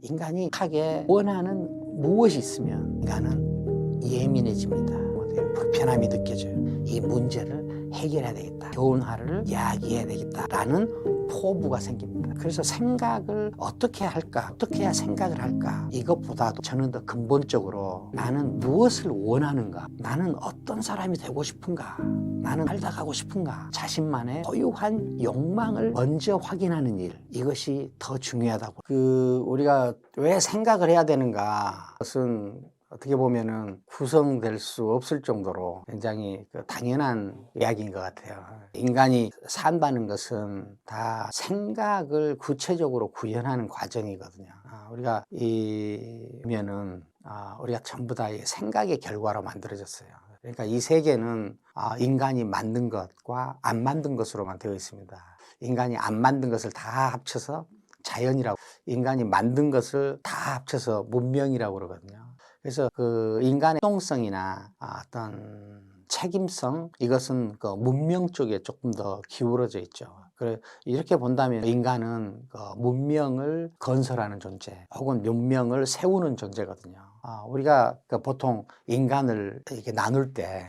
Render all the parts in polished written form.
인간이 하게 원하는 무엇이 있으면 인간은 예민해집니다. 불편함이 느껴져요. 이 문제를 해결해야 되겠다. 교훈화를 이야기해야 되겠다라는 포부가 생깁니다. 그래서 생각을 어떻게 할까? 어떻게 해야 생각을 할까? 이것보다도 저는 더 근본적으로 나는 무엇을 원하는가? 나는 어떤 사람이 되고 싶은가? 나는 살다 가고 싶은가? 자신만의 고유한 욕망을 먼저 확인하는 일, 이것이 더 중요하다고. 우리가 왜 생각을 해야 되는가? 그것은 어떻게 보면은 구성될 수 없을 정도로 굉장히 당연한 이야기인 것 같아요. 인간이 산다는 것은 다 생각을 구체적으로 구현하는 과정이거든요. 우리가 우리가 전부 다 생각의 결과로 만들어졌어요. 그러니까 이 세계는 인간이 만든 것과 안 만든 것으로만 되어 있습니다. 인간이 안 만든 것을 다 합쳐서 자연이라고, 인간이 만든 것을 다 합쳐서 문명이라고 그러거든요. 그래서 인간의 활동성이나 어떤 책임성, 이것은 문명 쪽에 조금 더 기울어져 있죠. 이렇게 본다면 인간은 문명을 건설하는 존재, 혹은 문명을 세우는 존재거든요. 우리가 보통 인간을 이렇게 나눌 때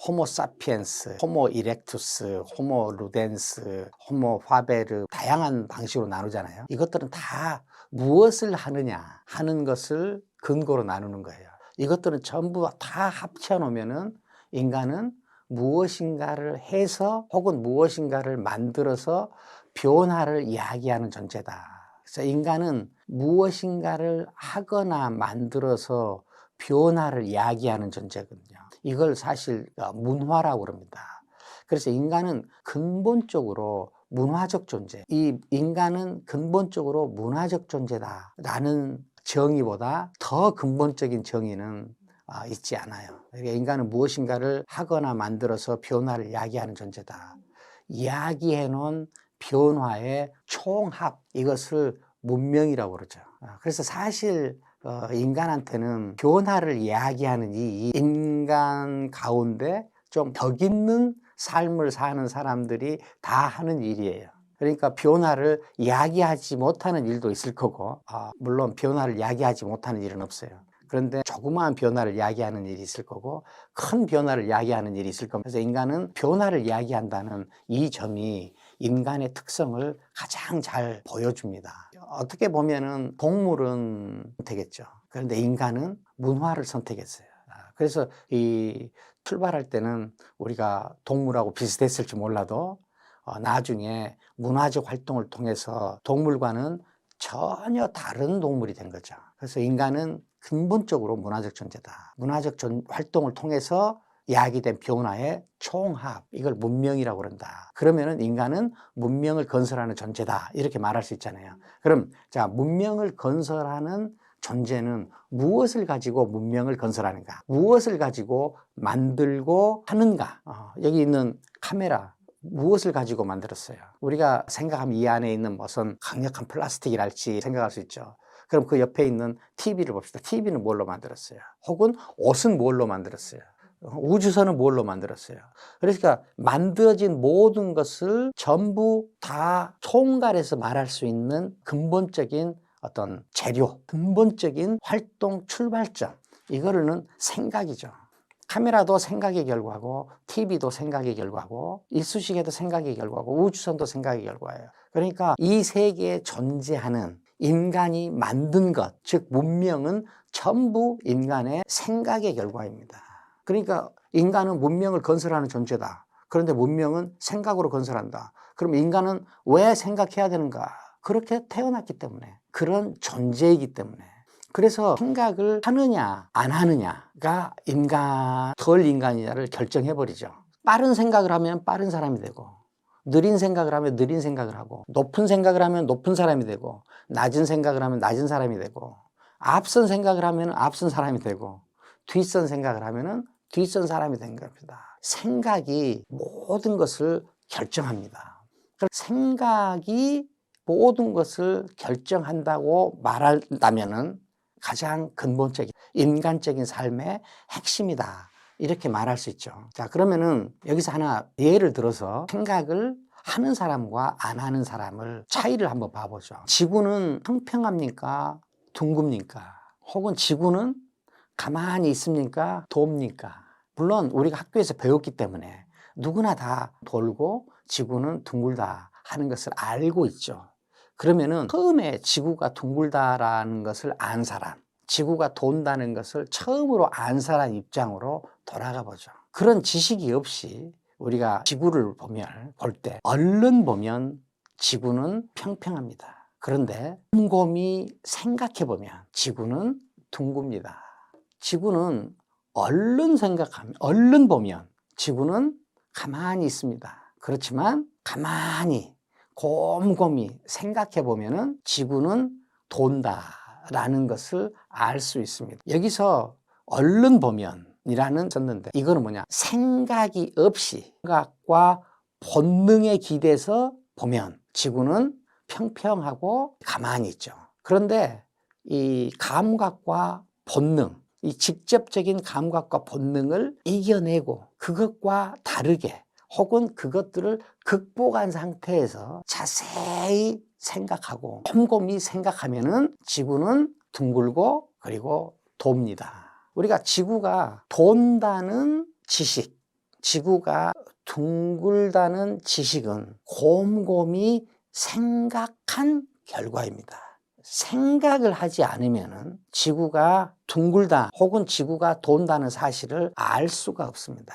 호모 사피엔스, 호모 이렉투스, 호모 루덴스, 호모 파베르, 다양한 방식으로 나누잖아요. 이것들은 다 무엇을 하느냐 하는 것을 근거로 나누는 거예요. 이것들은 전부 다 합쳐놓으면은 인간은 무엇인가를 해서 혹은 무엇인가를 만들어서 변화를 이야기하는 존재다. 그래서 인간은 무엇인가를 하거나 만들어서 변화를 이야기하는 존재거든요. 이걸 사실 문화라고 그럽니다. 그래서 인간은 근본적으로 문화적 존재, 이 인간은 근본적으로 문화적 존재다라는 정의보다 더 근본적인 정의는 있지 않아요. 그러니까 인간은 무엇인가를 하거나 만들어서 변화를 이야기하는 존재다. 이야기해 놓은 변화의 총합, 이것을 문명이라고 그러죠. 그래서 사실 인간한테는 변화를 이야기하는 이 인간 가운데 좀 덕 있는 삶을 사는 사람들이 다 하는 일이에요. 그러니까 변화를 이야기하지 못하는 일도 있을 거고, 물론 변화를 이야기하지 못하는 일은 없어요. 그런데 조그마한 변화를 이야기하는 일이 있을 거고, 큰 변화를 이야기하는 일이 있을 겁니다. 그래서 인간은 변화를 이야기한다는 이 점이 인간의 특성을 가장 잘 보여줍니다. 어떻게 보면은 동물은 선택했죠. 그런데 인간은 문화를 선택했어요. 그래서 출발할 때는 우리가 동물하고 비슷했을지 몰라도 나중에 문화적 활동을 통해서 동물과는 전혀 다른 동물이 된 거죠. 그래서 인간은 근본적으로 문화적 존재다. 문화적 활동을 통해서 야기된 변화의 총합, 이걸 문명이라고 그런다. 그러면은 인간은 문명을 건설하는 존재다, 이렇게 말할 수 있잖아요. 그럼 자, 문명을 건설하는 존재는 무엇을 가지고 문명을 건설하는가? 무엇을 가지고 만들고 하는가? 여기 있는 카메라, 무엇을 가지고 만들었어요? 우리가 생각하면 이 안에 있는 무슨 강력한 플라스틱이랄지 생각할 수 있죠. 그럼 그 옆에 있는 TV를 봅시다. TV는 뭘로 만들었어요? 혹은 옷은 뭘로 만들었어요? 우주선은 뭘로 만들었어요? 그러니까 만들어진 모든 것을 전부 다 총괄해서 말할 수 있는 근본적인 어떤 재료, 근본적인 활동 출발점, 이거는 생각이죠. 카메라도 생각의 결과고, TV도 생각의 결과고, 이쑤시개도 생각의 결과고, 우주선도 생각의 결과예요. 그러니까 이 세계에 존재하는 인간이 만든 것, 즉 문명은 전부 인간의 생각의 결과입니다. 그러니까 인간은 문명을 건설하는 존재다. 그런데 문명은 생각으로 건설한다. 그럼 인간은 왜 생각해야 되는가? 그렇게 태어났기 때문에, 그런 존재이기 때문에. 그래서 생각을 하느냐 안 하느냐가 덜 인간이냐를 결정해버리죠. 빠른 생각을 하면 빠른 사람이 되고, 느린 생각을 하면 느린 생각을 하고, 높은 생각을 하면 높은 사람이 되고, 낮은 생각을 하면 낮은 사람이 되고, 앞선 생각을 하면 앞선 사람이 되고, 뒷선 생각을 하면 뒷선 사람이 된 겁니다. 생각이 모든 것을 결정합니다. 생각이 모든 것을 결정한다고 말한다면은 가장 근본적인 인간적인 삶의 핵심이다, 이렇게 말할 수 있죠. 자, 그러면은 여기서 하나 예를 들어서 생각을 하는 사람과 안 하는 사람을 차이를 한번 봐보죠. 지구는 평평합니까? 둥굽니까? 혹은 지구는 가만히 있습니까? 돕니까? 물론 우리가 학교에서 배웠기 때문에 누구나 다 돌고 지구는 둥글다 하는 것을 알고 있죠. 그러면은 처음에 지구가 둥글다라는 것을 안 사람, 지구가 돈다는 것을 처음으로 안 사람 입장으로 돌아가 보죠. 그런 지식이 없이 우리가 지구를 볼 때 얼른 보면 지구는 평평합니다. 그런데 곰곰이 생각해 보면 지구는 둥굽니다. 지구는 얼른 보면 지구는 가만히 있습니다. 그렇지만 가만히 곰곰이 생각해 보면은 지구는 돈다라는 것을 알 수 있습니다. 여기서 얼른 보면이라는 썼는데 이거는 뭐냐? 생각이 없이 생각과 본능에 기대서 보면 지구는 평평하고 가만히 있죠. 그런데 이 감각과 본능, 이 직접적인 감각과 본능을 이겨내고 그것과 다르게 혹은 그것들을 극복한 상태에서 자세히 생각하고 곰곰이 생각하면은 지구는 둥글고 그리고 돕니다. 우리가 지구가 돈다는 지식, 지구가 둥글다는 지식은 곰곰이 생각한 결과입니다. 생각을 하지 않으면 지구가 둥글다 혹은 지구가 돈다는 사실을 알 수가 없습니다.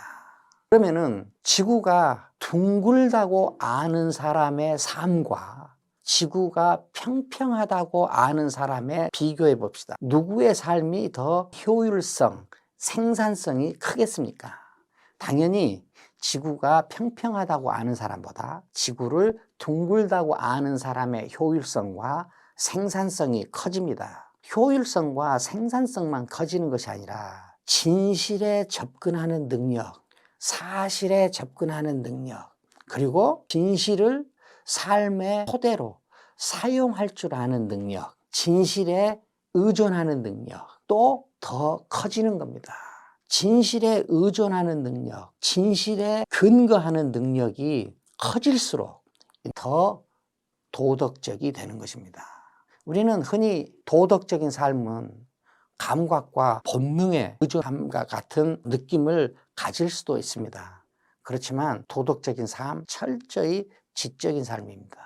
그러면은 지구가 둥글다고 아는 사람의 삶과 지구가 평평하다고 아는 사람의 비교해 봅시다. 누구의 삶이 더 효율성, 생산성이 크겠습니까? 당연히 지구가 평평하다고 아는 사람보다 지구를 둥글다고 아는 사람의 효율성과 생산성이 커집니다. 효율성과 생산성만 커지는 것이 아니라 진실에 접근하는 능력, 사실에 접근하는 능력, 그리고 진실을 삶의 토대로 사용할 줄 아는 능력, 진실에 의존하는 능력도 더 커지는 겁니다. 진실에 의존하는 능력, 진실에 근거하는 능력이 커질수록 더 도덕적이 되는 것입니다. 우리는 흔히 도덕적인 삶은 감각과 본능에 의존함과 같은 느낌을 가질 수도 있습니다. 그렇지만 도덕적인 삶, 철저히 지적인 삶입니다.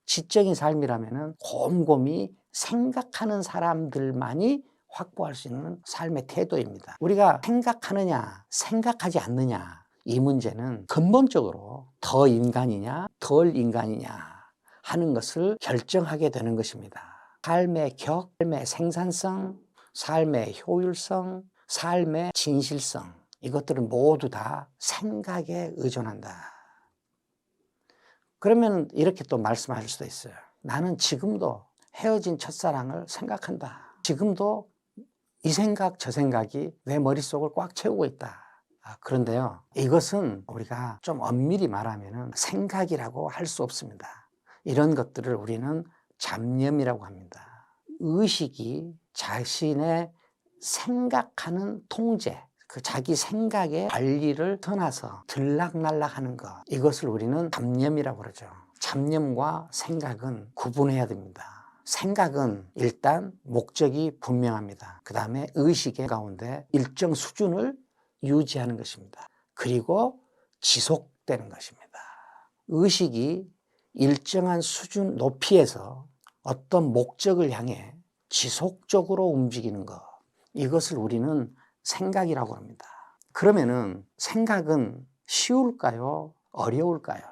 지적인 삶이라면 곰곰이 생각하는 사람들만이 확보할 수 있는 삶의 태도입니다. 우리가 생각하느냐, 생각하지 않느냐, 이 문제는 근본적으로 더 인간이냐, 덜 인간이냐 하는 것을 결정하게 되는 것입니다. 삶의 삶의 생산성, 삶의 효율성, 삶의 진실성, 이것들은 모두 다 생각에 의존한다. 그러면 이렇게 또 말씀하실 수도 있어요. 나는 지금도 헤어진 첫사랑을 생각한다. 지금도 이 생각 저 생각이 내 머릿속을 꽉 채우고 있다. 그런데요, 이것은 우리가 좀 엄밀히 말하면 생각이라고 할 수 없습니다. 이런 것들을 우리는 잡념이라고 합니다. 의식이 자신의 생각하는 통제, 그 자기 생각의 관리를 떠나서 들락날락하는 것, 이것을 우리는 잡념이라고 그러죠. 잡념과 생각은 구분해야 됩니다. 생각은 일단 목적이 분명합니다. 그 다음에 의식의 가운데 일정 수준을 유지하는 것입니다. 그리고 지속되는 것입니다. 의식이 일정한 수준 높이에서 어떤 목적을 향해 지속적으로 움직이는 것, 이것을 우리는 생각이라고 합니다. 그러면은 생각은 쉬울까요? 어려울까요?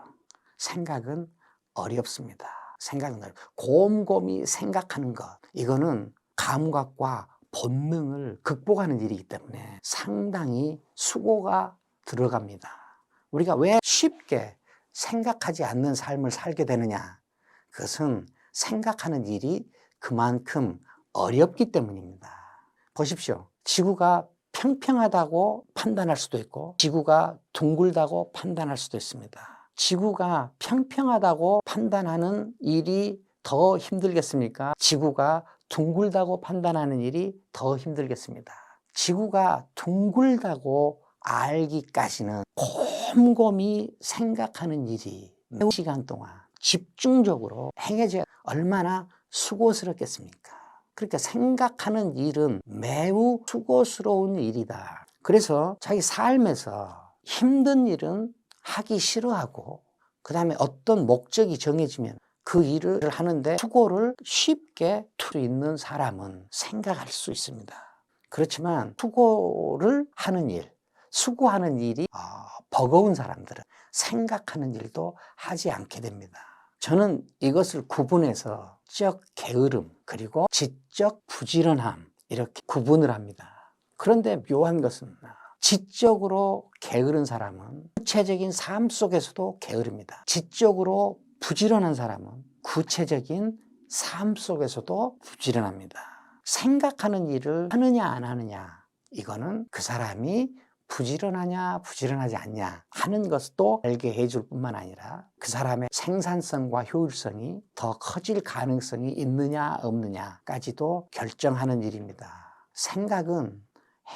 생각은 어렵습니다. 생각은 곰곰이 생각하는 것, 이거는 감각과 본능을 극복하는 일이기 때문에 상당히 수고가 들어갑니다. 우리가 왜 쉽게 생각하지 않는 삶을 살게 되느냐? 그것은 생각하는 일이 그만큼 어렵기 때문입니다. 보십시오. 지구가 평평하다고 판단할 수도 있고 지구가 둥글다고 판단할 수도 있습니다. 지구가 평평하다고 판단하는 일이 더 힘들겠습니까? 지구가 둥글다고 판단하는 일이 더 힘들겠습니다. 지구가 둥글다고 알기까지는 곰곰이 생각하는 일이 매우 시간 동안 집중적으로 행해져야 얼마나 수고스럽겠습니까? 그러니까 생각하는 일은 매우 수고스러운 일이다. 그래서 자기 삶에서 힘든 일은 하기 싫어하고, 그 다음에 어떤 목적이 정해지면 그 일을 하는데 수고를 쉽게 할 수 있는 사람은 생각할 수 있습니다. 그렇지만 수고를 하는 일, 수고하는 일이 버거운 사람들은 생각하는 일도 하지 않게 됩니다. 저는 이것을 구분해서 지적 게으름 그리고 지적 부지런함 이렇게 구분을 합니다. 그런데 묘한 것은 지적으로 게으른 사람은 구체적인 삶 속에서도 게으릅니다. 지적으로 부지런한 사람은 구체적인 삶 속에서도 부지런합니다. 생각하는 일을 하느냐 안 하느냐, 이거는 그 사람이 부지런하냐 부지런하지 않냐 하는 것도 알게 해줄 뿐만 아니라 그 사람의 생산성과 효율성이 더 커질 가능성이 있느냐 없느냐까지도 결정하는 일입니다. 생각은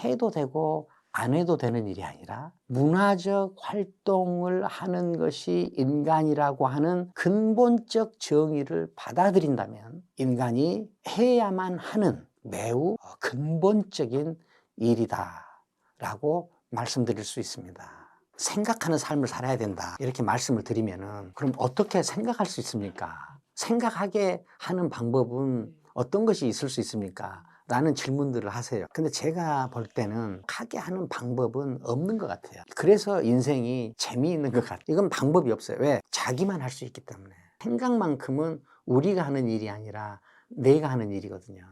해도 되고 안 해도 되는 일이 아니라 문화적 활동을 하는 것이 인간이라고 하는 근본적 정의를 받아들인다면 인간이 해야만 하는 매우 근본적인 일이다 라고 말씀드릴 수 있습니다. 생각하는 삶을 살아야 된다 이렇게 말씀을 드리면은 그럼 어떻게 생각할 수 있습니까? 생각하게 하는 방법은 어떤 것이 있을 수 있습니까? 라는 질문들을 하세요. 근데 제가 볼 때는 하게 하는 방법은 없는 것 같아요. 그래서 인생이 재미있는 것 같아요. 이건 방법이 없어요. 왜? 자기만 할 수 있기 때문에. 생각만큼은 우리가 하는 일이 아니라 내가 하는 일이거든요.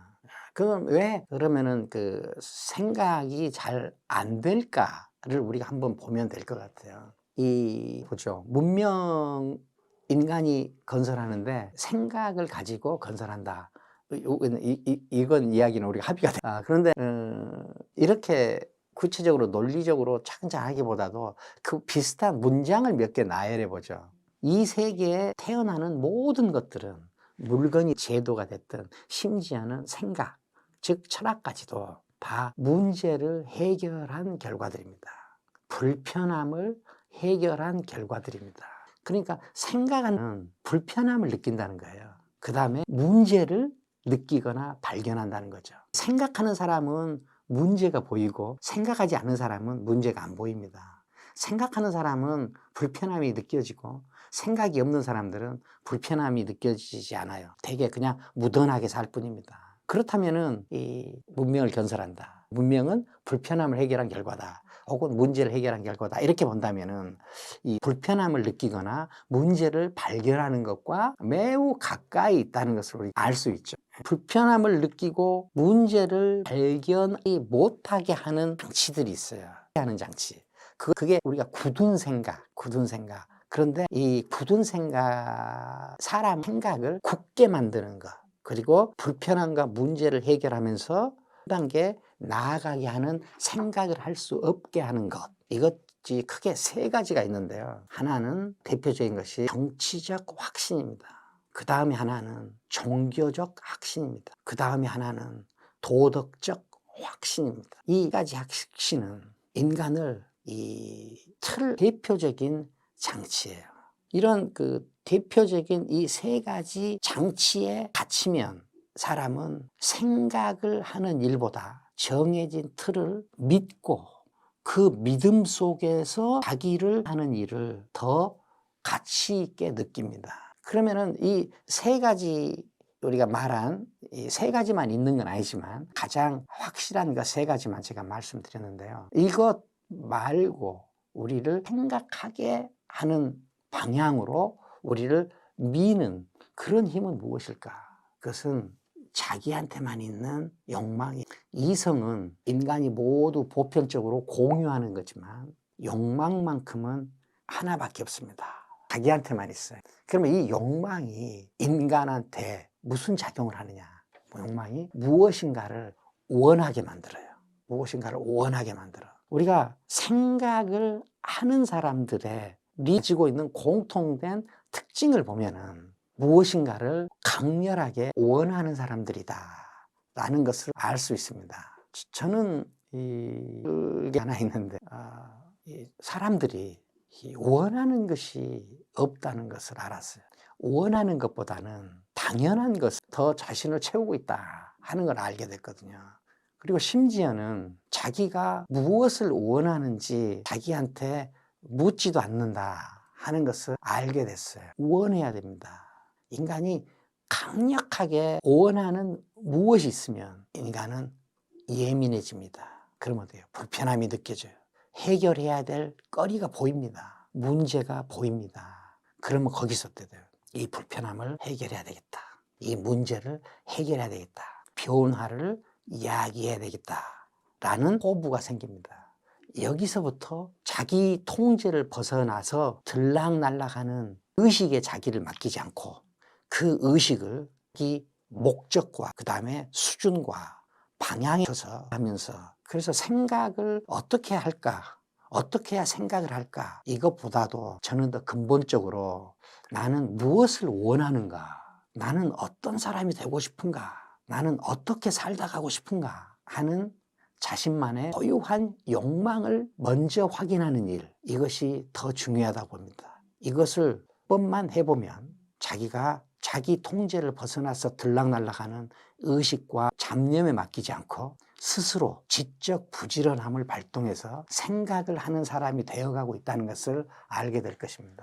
그건 왜 그러면은 그 생각이 잘 안 될까를 우리가 한번 보면 될 것 같아요. 보죠. 문명 인간이 건설하는데 생각을 가지고 건설한다. 이건 이야기는 우리가 합의가 돼. 그런데 이렇게 구체적으로 논리적으로 창작하기보다도 그 비슷한 문장을 몇 개 나열해 보죠. 이 세계에 태어나는 모든 것들은 물건이 제도가 됐든 심지어는 생각, 즉 철학까지도 다 문제를 해결한 결과들입니다. 불편함을 해결한 결과들입니다. 그러니까 생각하는 불편함을 느낀다는 거예요. 그 다음에 문제를 느끼거나 발견한다는 거죠. 생각하는 사람은 문제가 보이고 생각하지 않는 사람은 문제가 안 보입니다. 생각하는 사람은 불편함이 느껴지고 생각이 없는 사람들은 불편함이 느껴지지 않아요. 되게 그냥 무던하게 살 뿐입니다. 그렇다면은 이 문명을 건설한다. 문명은 불편함을 해결한 결과다. 혹은 문제를 해결한 결과다. 이렇게 본다면은 이 불편함을 느끼거나 문제를 발견하는 것과 매우 가까이 있다는 것을 우리 알 수 있죠. 불편함을 느끼고 문제를 발견하지 못하게 하는 장치들이 있어요. 하는 장치. 그게 우리가 굳은 생각. 그런데 이 굳은 생각, 사람 생각을 굳게 만드는 것. 그리고 불편함과 문제를 해결하면서 한 단계 나아가게 하는 생각을 할 수 없게 하는 것. 이것이 크게 세 가지가 있는데요. 하나는 대표적인 것이 정치적 확신입니다. 그 다음에 하나는 종교적 확신입니다. 그 다음에 하나는 도덕적 확신입니다. 이 가지 확신은 인간을 대표적인 장치예요. 이런 그 대표적인 이 세 가지 장치에 갇히면 사람은 생각을 하는 일보다 정해진 틀을 믿고 그 믿음 속에서 자기를 하는 일을 더 가치 있게 느낍니다. 그러면은 이 세 가지 우리가 말한 이 세 가지만 있는 건 아니지만 가장 확실한 그 세 가지만 제가 말씀드렸는데요. 이것 말고 우리를 생각하게 하는 방향으로 우리를 미는 그런 힘은 무엇일까? 그것은 자기한테만 있는 욕망이. 이성은 인간이 모두 보편적으로 공유하는 거지만 욕망만큼은 하나밖에 없습니다. 자기한테만 있어요. 그러면 이 욕망이 인간한테 무슨 작용을 하느냐? 욕망이 무엇인가를 원하게 만들어요. 우리가 생각을 하는 사람들의 가지고 있는 공통된 특징을 보면은 무엇인가를 강렬하게 원하는 사람들이다 라는 것을 알 수 있습니다. 저는 이게 하나 있는데 사람들이 이 원하는 것이 없다는 것을 알았어요. 원하는 것보다는 당연한 것, 더 자신을 채우고 있다 하는 걸 알게 됐거든요. 그리고 심지어는 자기가 무엇을 원하는지 자기한테 묻지도 않는다 하는 것을 알게 됐어요. 원해야 됩니다. 인간이 강력하게 원하는 무엇이 있으면 인간은 예민해집니다. 그러면 돼요. 불편함이 느껴져요. 해결해야 될 거리가 보입니다. 문제가 보입니다. 그러면 거기서 돼요. 이 불편함을 해결해야 되겠다. 이 문제를 해결해야 되겠다. 변화를 이야기해야 되겠다. 라는 포부가 생깁니다. 여기서부터 자기 통제를 벗어나서 들락날락하는 의식에 자기를 맡기지 않고 그 의식을 이 목적과 그 다음에 수준과 방향에 서 하면서 그래서 생각을 어떻게 할까? 어떻게 해야 생각을 할까? 이것보다도 저는 더 근본적으로 나는 무엇을 원하는가? 나는 어떤 사람이 되고 싶은가? 나는 어떻게 살다 가고 싶은가? 하는 자신만의 고유한 욕망을 먼저 확인하는 일, 이것이 더 중요하다고 봅니다. 이것을 번만 해보면 자기가 자기 통제를 벗어나서 들락날락하는 의식과 잡념에 맡기지 않고 스스로 지적 부지런함을 발동해서 생각을 하는 사람이 되어가고 있다는 것을 알게 될 것입니다.